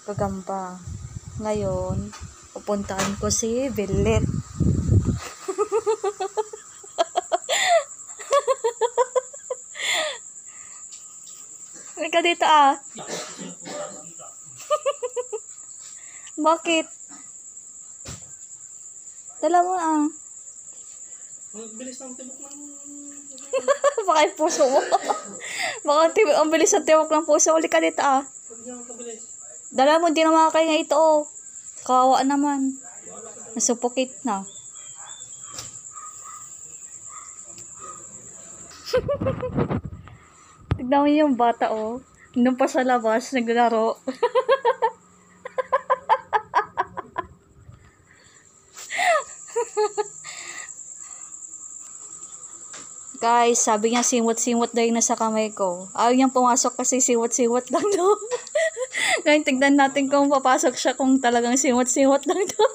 gagamba. Ngayon, pupuntahan ko si Billet. Halika dito ah. Bakit? Dala mo ah. Bilis ng tibok ng... Baka yung puso mo. Baka ang bilis ng tiwak ng puso. Halika dito ah. Dala mo, di na makakain ito oh. Kawawa naman. Nasupukit na. Tignan mo yung bata oh. Nung pa sa labas, naglaro. Guys, sabi niya simot-simot daw yung nasa kamay ko. Ayaw niyang pumasok kasi simot-simot lang daw. Ngayon tignan natin kung papasok siya kung talagang simot-simot lang daw.